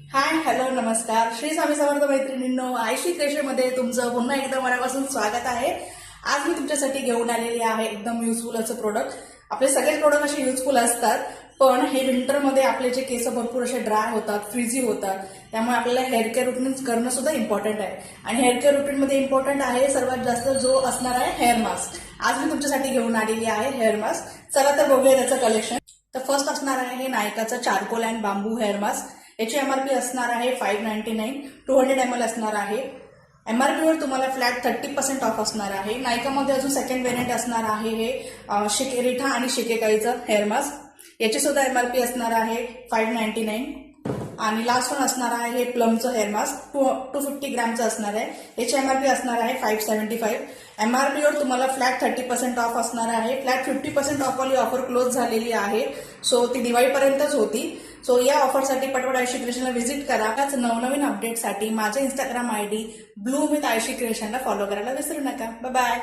Hi hello नमस्कार श्री स्वामी समर्थ मैत्रिणींनो आयशी क्रिएशनमध्ये तुमचं पुन्हा एकदा मनापासून स्वागत आहे। आज मी तुमच्यासाठी घेऊन आलेली आहे एकदम युजफुल असं प्रोडक्ट। आपले सगळे प्रोडक्ट असे युजफुल असतात, पण हे विंटरमध्ये आपले जे केस भरपूर असे ड्राय होतात, फ्रीजी होतात, त्यामुळे आपल्याला हेअर केअर रुटीन करणं सुद्धा इम्पॉर्टंट आहे। आणि हेअर केअर रुटीनमध्ये इम्पॉर्टंट आहे सर्वात जास्त जो असणार आहे हेअर मास्क। आज मी तुमच्यासाठी घेऊन आलेली आहे हेअर मास्क। चला तर बघूया त्याचं कलेक्शन। तर फर्स्ट असणार आहे हे नायकाचं charcoal and bamboo hair mask. याची एमआरपी असणार आहे 599, 200 ml असणार आहे। एमआरपीवर तुम्हाला फ्लॅट 30% ऑफ असणार आहे। नायकामध्ये अजून सेकंड व्हेरियंट असणार आहे हे शिकेरिठा आणि शिकेकाईचं हेअर मास्क। याची सुद्धा एमआरपी असणार आहे 599 आणि लास्ट वन असणार आहे हे प्लमचं हेअर मास्क 250 ग्रॅमचं असणार आहे। याची एमआरपी असणार आहे 575। एमआरपीवर तुम्हाला फ्लॅट 30% ऑफ असणार आहे। फ्लॅट 50% ऑफ वाली ऑफर क्लोज झालेली आहे, सो ती दिवाळीपर्यंतच होती। सो या ऑफरसाठी पटपट आयशी क्रिएशनला व्हिजिट करा। त्याच नवनवीन अपडेटसाठी माझ्या Instagram ID bloom with Aishi क्रिएशनला फॉलो करायला विसरू नका। Bye bye.